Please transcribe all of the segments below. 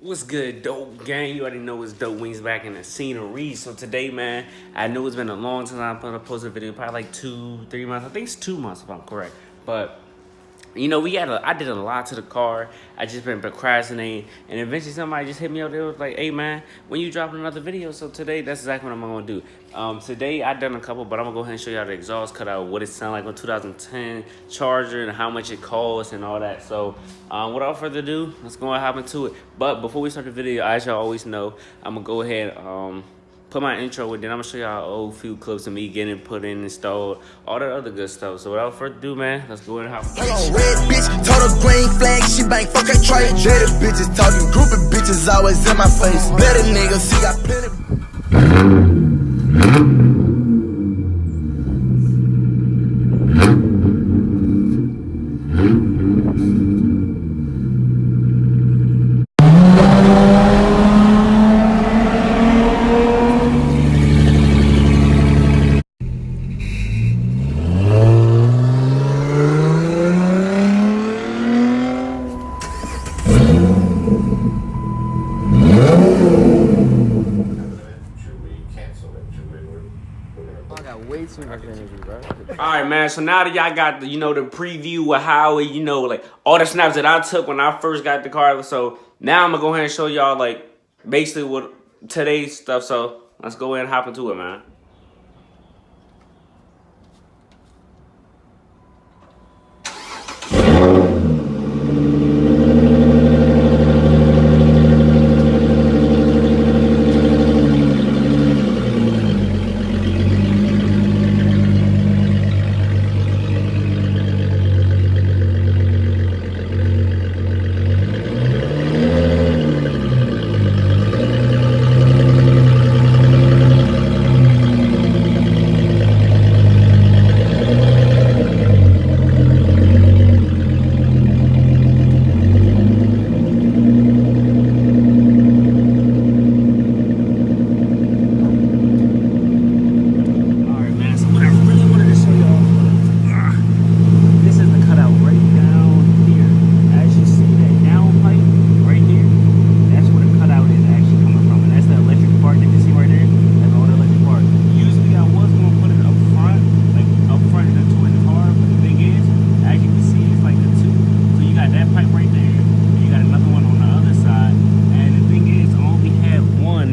What's good, dope gang? You already know it's Dope Wings back in the scenery. So today, man, I know it's been a long time I posted a video, probably like 2-3 months. I think it's 2 months if I'm correct. But you know, I did a lot to the car. I just been procrastinating, and eventually somebody just hit me up. They was like, "Hey man, when you dropping another video?" So today, that's exactly what I'm gonna do. Today I done a couple, but I'm gonna go ahead and show y'all the exhaust cutout, what it sound like on 2010 Charger, and how much it costs and all that. So, without further ado, let's go and hop into it. But before we start the video, as y'all always know, I'm gonna go ahead put my intro and then I'm gonna show y'all old few clips of me getting put in, installed, all that other good stuff. So without further ado, man, let's go ahead and hop. Red bitch, total green flag, she bang fucking try. Better bitches talking, group of bitches always in my face. Better niggas, see got plenty. I got way too much energy, bro. All right, man. So now that y'all got the, the preview of how it, like all the snaps that I took when I first got the car. So now I'm gonna go ahead and show y'all like basically what today's stuff. So let's go ahead and hop into it, man.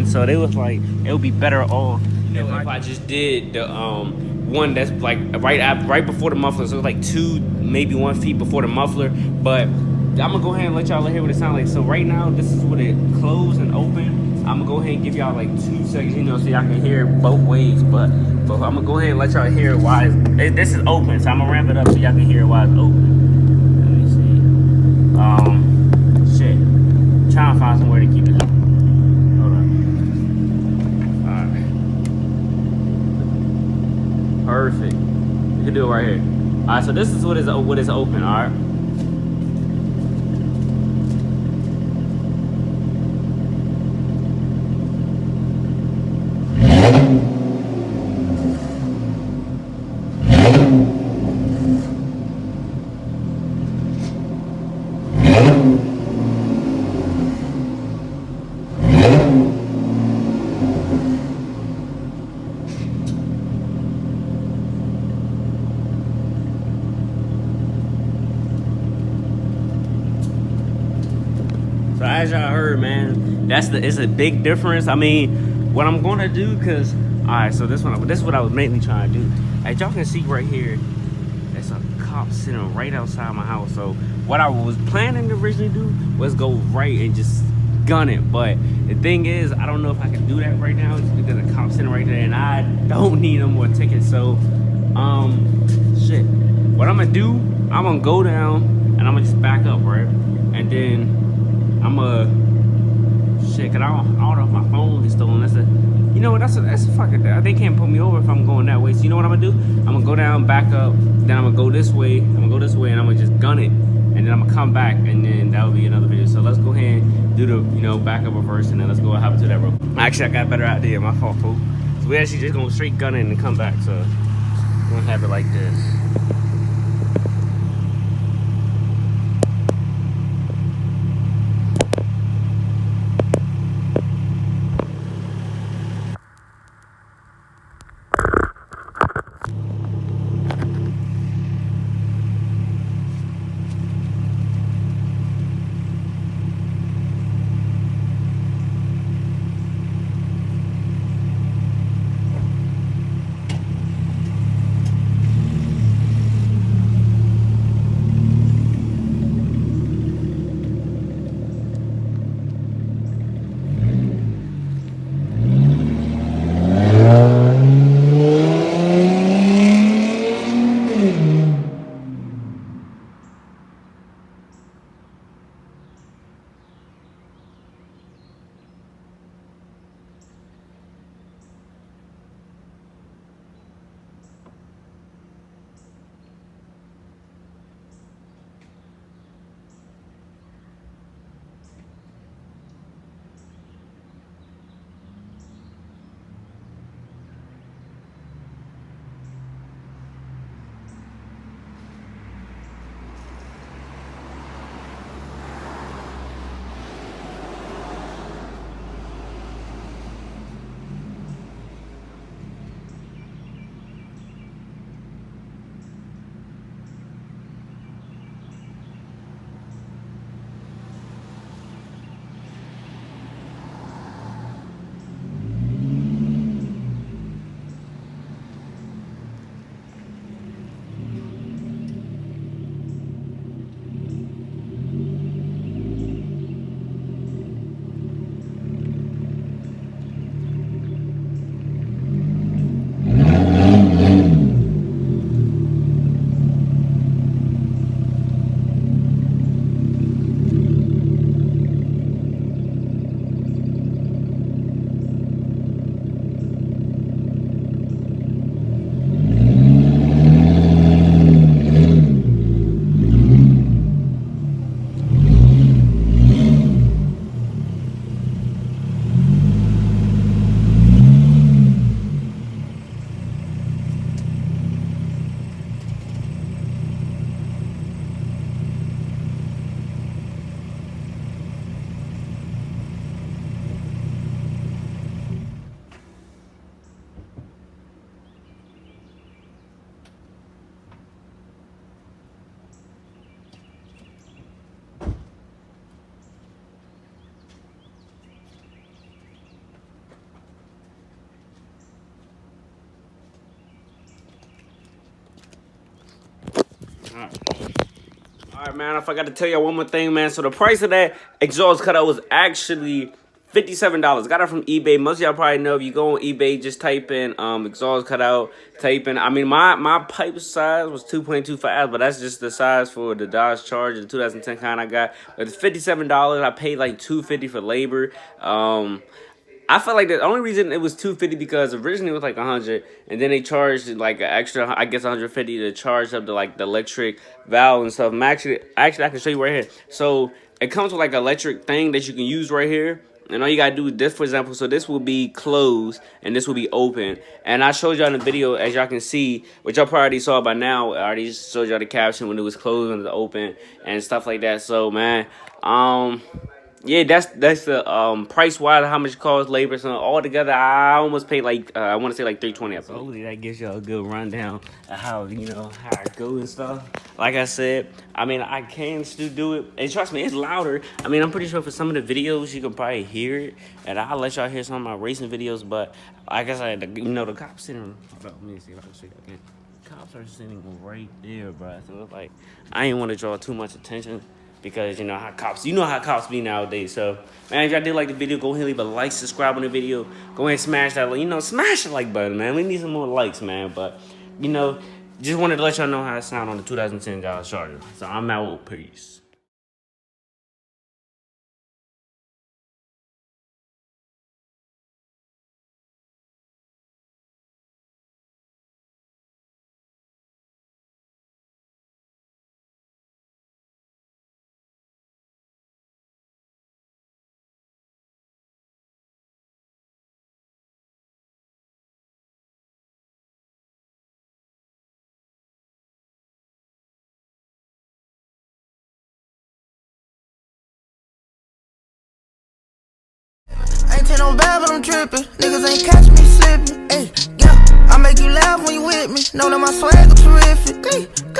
So they was like, it would be better off if I just did the one that's like right before the muffler. So it was like 2, maybe 1 feet before the muffler. But I'm gonna go ahead and let y'all hear what it sounds like. So right now, this is what it closed and open. I'm gonna go ahead and give y'all like 2 seconds, so y'all can hear both ways. But I'm gonna go ahead and let y'all hear why this is open. So I'm gonna ramp it up so y'all can hear why it's open. Let me see. Shit. Trying to find somewhere to keep it. Perfect. You can do it right here. All right, so this is what is open. All right. So as y'all heard, man, it's a big difference. I mean, what I'm gonna do, cause all right, so this is what I was mainly trying to do. As y'all can see right here, there's a cop sitting right outside my house. So what I was planning to originally do was go right and just gun it. But the thing is, I don't know if I can do that right now just because the cop's sitting right there and I don't need no more tickets. So shit. What I'm gonna do, I'm gonna go down and I'm gonna just back up, right? And then I'm shit, cause I don't know if my phone is stolen. That's a fucking, they can't pull me over if I'm going that way. So you know what I'm gonna do? I'm gonna go down, back up, then I'm gonna go this way. And I'm gonna just gun it, and then I'm gonna come back, and then that will be another video. So let's go ahead and do the, back up reverse, and then let's go and hop into that road. Actually, I got a better idea. My fault, folks. So we actually just gonna straight gun it and come back. So I'm gonna have it like this. Alright, man, I forgot to tell y'all one more thing, man. So the price of that exhaust cutout was actually $57. Got it from eBay. Most of y'all probably know if you go on eBay, just type in exhaust cutout, type in. I mean, my pipe size was 2.25, but that's just the size for the Dodge Charger, the 2010 kind I got. But it's $57. I paid like $250 for labor. I felt like the only reason it was $250 because originally it was like $100, and then they charged like an extra, I guess $150 to charge up to like the electric valve and stuff. Actually, I can show you right here. So it comes with like an electric thing that you can use right here. And all you gotta do is this, for example. So this will be closed and this will be open. And I showed y'all in the video, as y'all can see, which y'all probably already saw by now. I already showed y'all the caption when it was closed and it was open and stuff like that. So man, yeah, that's the price wise, how much it costs, labor, so all together I almost paid like I want to say like $320. So hopefully that gives y'all a good rundown of how how it goes and stuff. Like I said, I mean I can still do it, and trust me, it's louder. I mean I'm pretty sure for some of the videos you can probably hear it, and I'll let y'all hear some of my racing videos. But like I said, the cops sitting. Let me see if I can show you again. Cops are sitting right there, bro. So it's like I ain't want to draw too much attention. Because how cops be nowadays. So man, if y'all did like the video, go ahead and leave a like, subscribe on the video. Go ahead and smash that, smash the like button, man. We need some more likes, man. But just wanted to let y'all know how it sound on the 2010 Dodge Charger. So I'm out. Peace. Ain't take no bad, but I'm trippin'. Niggas ain't catch me slippin'. Ay, yeah, I make you laugh when you with me. Know that my swag is terrific. Ay.